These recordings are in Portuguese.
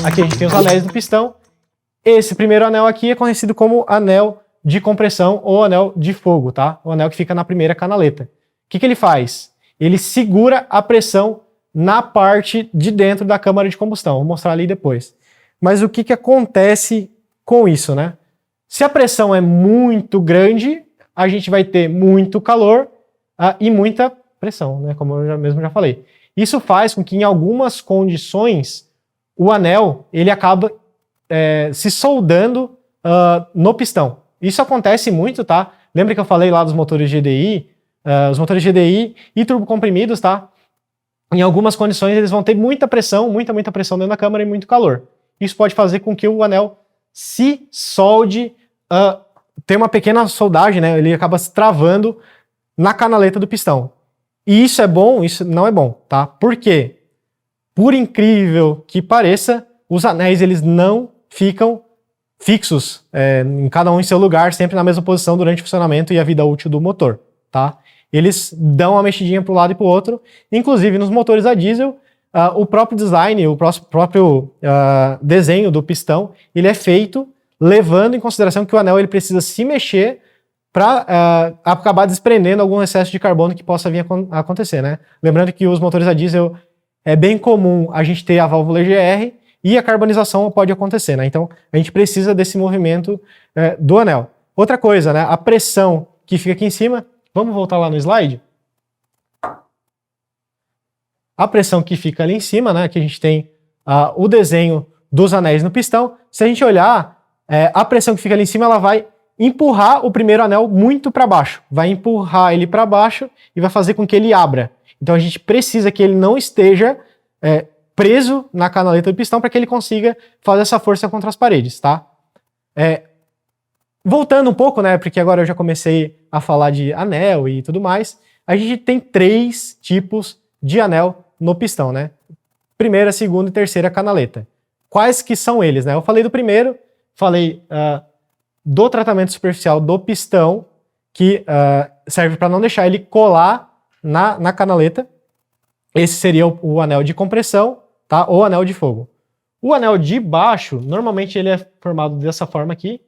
Aqui a gente tem os anéis do pistão. Esse primeiro anel aqui é conhecido como anel de compressão ou anel de fogo, tá? O anel que fica na primeira canaleta. O que ele faz? Ele segura a pressão na parte de dentro da câmara de combustão. Vou mostrar ali depois. Mas o que acontece com isso, né? Se a pressão é muito grande, a gente vai ter muito calor e muita pressão, né? Como eu mesmo já falei. Isso faz com que em algumas condições o anel ele acaba se soldando no pistão. Isso acontece muito, tá? Lembra que eu falei lá dos motores GDI? Os motores GDI e turbocomprimidos, tá? Em algumas condições eles vão ter muita pressão, muita pressão dentro da câmara e muito calor. Isso pode fazer com que o anel se solde, tem uma pequena soldagem, né? Ele acaba se travando na canaleta do pistão. E isso é bom, isso não é bom, tá? Por quê? Por incrível que pareça, os anéis eles não ficam fixos, em cada um em seu lugar, sempre na mesma posição durante o funcionamento e a vida útil do motor, tá? Eles dão uma mexidinha para um lado e para o outro, inclusive nos motores a diesel, o próprio design, o próprio desenho do pistão, ele é feito levando em consideração que o anel ele precisa se mexer para acabar desprendendo algum excesso de carbono que possa vir a acontecer, né? Lembrando que os motores a diesel é bem comum a gente ter a válvula EGR e a carbonização pode acontecer, né? Então a gente precisa desse movimento do anel. Outra coisa, né? A pressão que fica aqui em cima, vamos voltar lá no slide? A pressão que fica ali em cima, né? Que a gente tem o desenho dos anéis no pistão. Se a gente olhar, a pressão que fica ali em cima, ela vai empurrar o primeiro anel muito para baixo. Vai empurrar ele para baixo e vai fazer com que ele abra. Então a gente precisa que ele não esteja preso na canaleta do pistão para que ele consiga fazer essa força contra as paredes, tá? Voltando um pouco, né? Porque agora eu já comecei a falar de anel e tudo mais. A gente tem 3 tipos de anel no pistão, né? Primeira, segunda e terceira canaleta. Quais que são eles, né? Eu falei do primeiro, falei do tratamento superficial do pistão, que serve para não deixar ele colar na canaleta. Esse seria o anel de compressão, tá? Ou anel de fogo. O anel de baixo, normalmente ele é formado dessa forma aqui.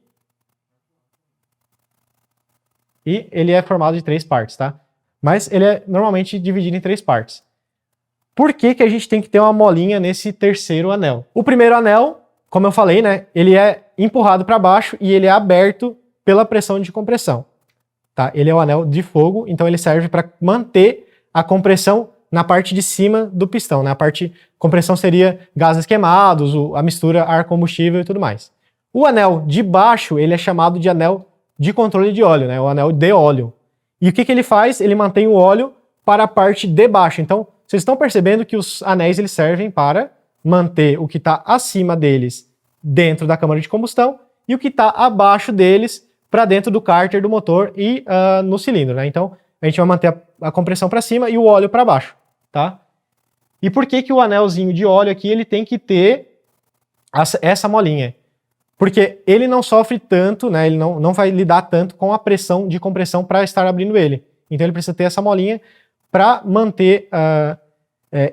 E ele é formado de 3 partes, tá? Mas ele é normalmente dividido em 3 partes. Por que a gente tem que ter uma molinha nesse terceiro anel? O primeiro anel, como eu falei, né? Ele é empurrado para baixo e ele é aberto pela pressão de compressão. Tá? Ele é o anel de fogo, então ele serve para manter a compressão na parte de cima do pistão, né? A parte compressão seria gases queimados, a mistura ar-combustível e tudo mais. O anel de baixo, ele é chamado de anel de controle de óleo, né? O anel de óleo. E o que ele faz? Ele mantém o óleo para a parte de baixo. Então, vocês estão percebendo que os anéis eles servem para manter o que está acima deles dentro da câmara de combustão e o que está abaixo deles para dentro do cárter do motor e no cilindro, né? Então, a gente vai manter a compressão para cima e o óleo para baixo, tá? E por que o anelzinho de óleo aqui ele tem que ter essa molinha? Porque ele não sofre tanto, né? Ele não vai lidar tanto com a pressão de compressão para estar abrindo ele. Então ele precisa ter essa molinha para manter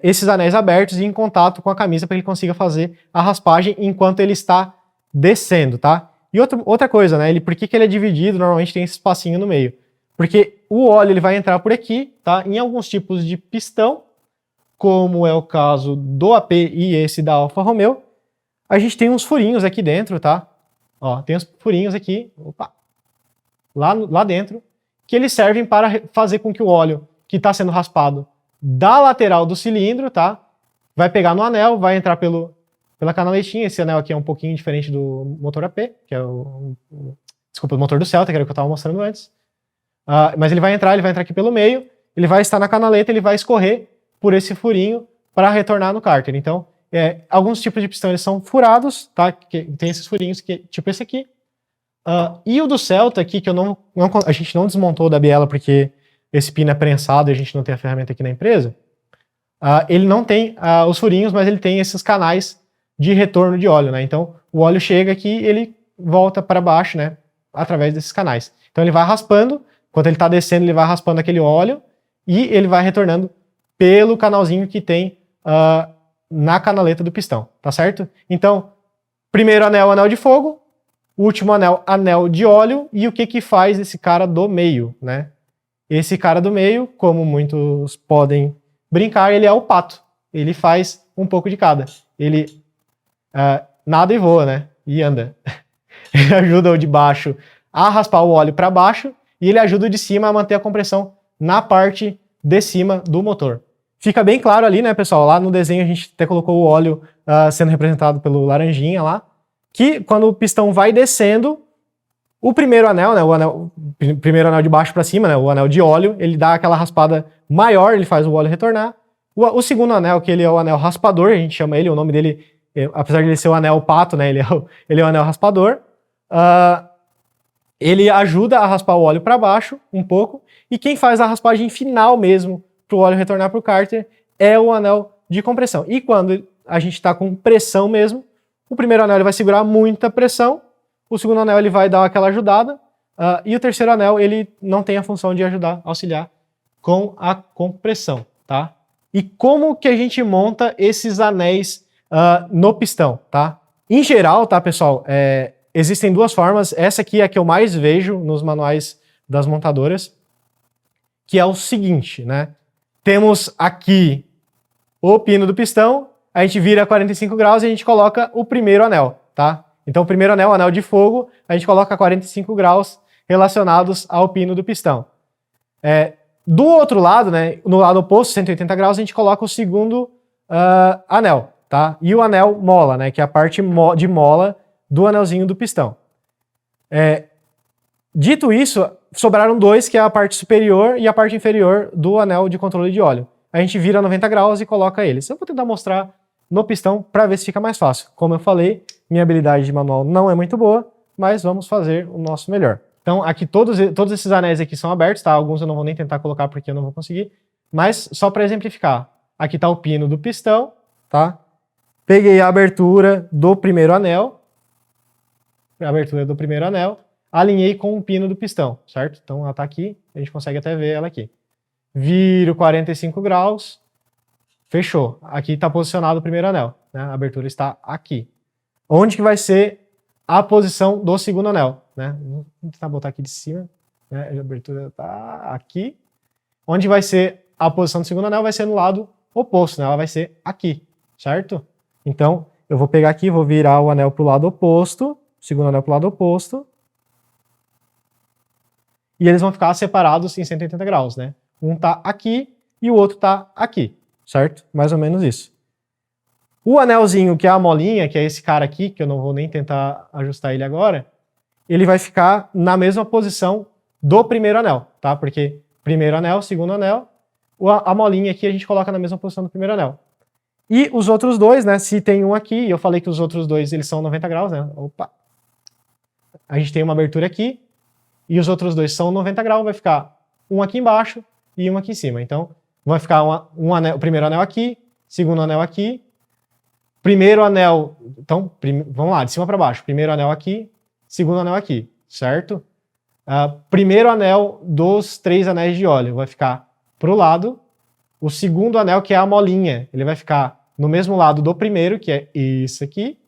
esses anéis abertos e em contato com a camisa para que ele consiga fazer a raspagem enquanto ele está descendo, tá? E outra coisa, né? Por que ele é dividido? Normalmente tem esse espacinho no meio. Porque o óleo ele vai entrar por aqui, tá? Em alguns tipos de pistão, como é o caso do AP e esse da Alfa Romeo, a gente tem uns furinhos aqui dentro, tá? Ó, tem uns furinhos aqui, opa, lá dentro, que eles servem para fazer com que o óleo que está sendo raspado da lateral do cilindro, tá? Vai pegar no anel, vai entrar pela canaletinha. Esse anel aqui é um pouquinho diferente do motor AP, que é desculpa, o motor do Celta, que era o que eu estava mostrando antes. Mas ele vai entrar aqui pelo meio, ele vai estar na canaleta, ele vai escorrer por esse furinho para retornar no cárter. Então, alguns tipos de pistão eles são furados, tá? Que tem esses furinhos, tipo esse aqui. E o do Celta aqui, que a gente não desmontou da biela porque esse pino é prensado e a gente não tem a ferramenta aqui na empresa, ele não tem os furinhos, mas ele tem esses canais de retorno de óleo, né? Então, o óleo chega aqui e ele volta para baixo, né? Através desses canais. Então, ele vai raspando, enquanto ele está descendo, ele vai raspando aquele óleo e ele vai retornando pelo canalzinho que tem na canaleta do pistão, tá certo? Então, primeiro anel, anel de fogo, último anel, anel de óleo, e o que que faz esse cara do meio, né? Esse cara do meio, como muitos podem brincar, ele é o pato. Ele faz um pouco de cada. Ele nada e voa, né? E anda. Ele ajuda o de baixo a raspar o óleo para baixo e ele ajuda o de cima a manter a compressão na parte de cima do motor. Fica bem claro ali, né, pessoal? Lá no desenho a gente até colocou o óleo sendo representado pelo laranjinha lá, que quando o pistão vai descendo, o primeiro anel, né, o primeiro anel de baixo para cima, né, o anel de óleo, ele dá aquela raspada maior, ele faz o óleo retornar. O segundo anel, que ele é o anel raspador, a gente chama ele, o nome dele, apesar de ele ser o anel pato, né, ele é o anel raspador. Ele ajuda a raspar o óleo para baixo um pouco, e quem faz a raspagem final mesmo para o óleo retornar para o cárter é o anel de compressão. E quando a gente está com pressão mesmo, o primeiro anel ele vai segurar muita pressão, o segundo anel ele vai dar aquela ajudada, e o terceiro anel ele não tem a função de ajudar, auxiliar com a compressão, tá? E como que a gente monta esses anéis no pistão, tá? Em geral, tá, pessoal, existem duas formas, essa aqui é a que eu mais vejo nos manuais das montadoras, que é o seguinte, né? Temos aqui o pino do pistão, a gente vira 45 graus e a gente coloca o primeiro anel, tá? Então o primeiro anel, o anel de fogo, a gente coloca 45 graus relacionados ao pino do pistão. Do outro lado, né, no lado oposto, 180 graus, a gente coloca o segundo anel, tá? E o anel mola, né, que é a parte de mola do anelzinho do pistão. Dito isso, sobraram dois, que é a parte superior e a parte inferior do anel de controle de óleo. A gente vira 90 graus e coloca eles. Eu vou tentar mostrar no pistão para ver se fica mais fácil. Como eu falei, minha habilidade de manual não é muito boa, mas vamos fazer o nosso melhor. Então aqui todos esses anéis aqui são abertos, tá? Alguns eu não vou nem tentar colocar porque eu não vou conseguir, mas só para exemplificar. Aqui está o pino do pistão, tá? Peguei a abertura do primeiro anel, alinhei com o pino do pistão, certo? Então ela está aqui, a gente consegue até ver ela aqui. Viro 45 graus, fechou. Aqui está posicionado o primeiro anel, né? A abertura está aqui. Onde que vai ser a posição do segundo anel, né? Vou tentar botar aqui de cima, né? A abertura está aqui. Onde vai ser a posição do segundo anel vai ser no lado oposto, né? Ela vai ser aqui, certo? Então, eu vou pegar aqui, vou virar o anel para o lado oposto, o segundo anel para o lado oposto, e eles vão ficar separados em 180 graus, né? Um tá aqui e o outro tá aqui, certo? Mais ou menos isso. O anelzinho, que é a molinha, que é esse cara aqui, que eu não vou nem tentar ajustar ele agora, ele vai ficar na mesma posição do primeiro anel, tá? Porque primeiro anel, segundo anel, a molinha aqui a gente coloca na mesma posição do primeiro anel. E os outros dois, né? Se tem um aqui, e eu falei que os outros dois eles são 90 graus, né? Opa! A gente tem uma abertura aqui, e os outros dois são 90 graus, vai ficar um aqui embaixo e um aqui em cima. Então, vai ficar o primeiro anel aqui, segundo anel aqui, primeiro anel... Então, vamos lá, de cima para baixo. Primeiro anel aqui, segundo anel aqui, certo? Primeiro anel dos 3 anéis de óleo vai ficar para o lado. O segundo anel, que é a molinha, ele vai ficar no mesmo lado do primeiro, que é esse aqui.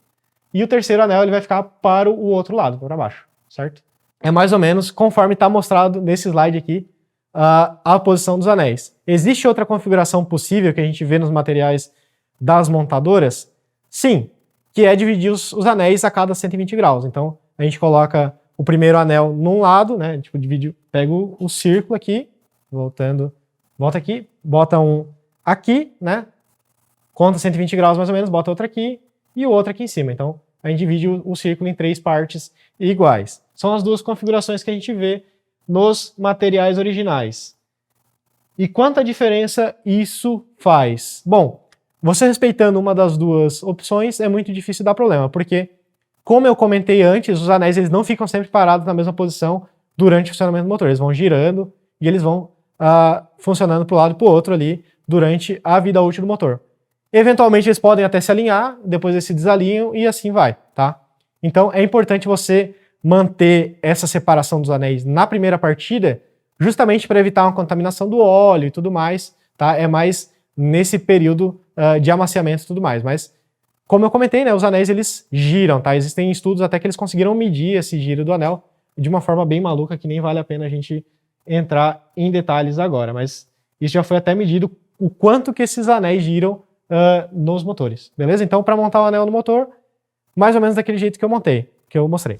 E o terceiro anel ele vai ficar para o outro lado, para baixo, certo? É mais ou menos conforme está mostrado nesse slide aqui, a posição dos anéis. Existe outra configuração possível que a gente vê nos materiais das montadoras? Sim, que é dividir os anéis a cada 120 graus. Então, a gente coloca o primeiro anel num lado, né? Tipo, pega o círculo aqui, volta aqui, bota um aqui, né? Conta 120 graus mais ou menos, bota outro aqui e o outro aqui em cima. Então, a gente divide o círculo em 3 partes iguais. São as duas configurações que a gente vê nos materiais originais. E quanta diferença isso faz? Bom, você respeitando uma das duas opções é muito difícil dar problema, porque, como eu comentei antes, os anéis eles não ficam sempre parados na mesma posição durante o funcionamento do motor. Eles vão girando e eles vão funcionando para um lado e para o outro ali durante a vida útil do motor. Eventualmente eles podem até se alinhar, depois eles se desalinham e assim vai, tá? Então é importante você manter essa separação dos anéis na primeira partida, justamente para evitar uma contaminação do óleo e tudo mais, tá? É mais nesse período de amaciamento e tudo mais. Mas, como eu comentei, né, os anéis eles giram, tá? Existem estudos até que eles conseguiram medir esse giro do anel de uma forma bem maluca que nem vale a pena a gente entrar em detalhes agora. Mas isso já foi até medido o quanto que esses anéis giram nos motores, beleza? Então, para montar o anel no motor, mais ou menos daquele jeito que eu mostrei.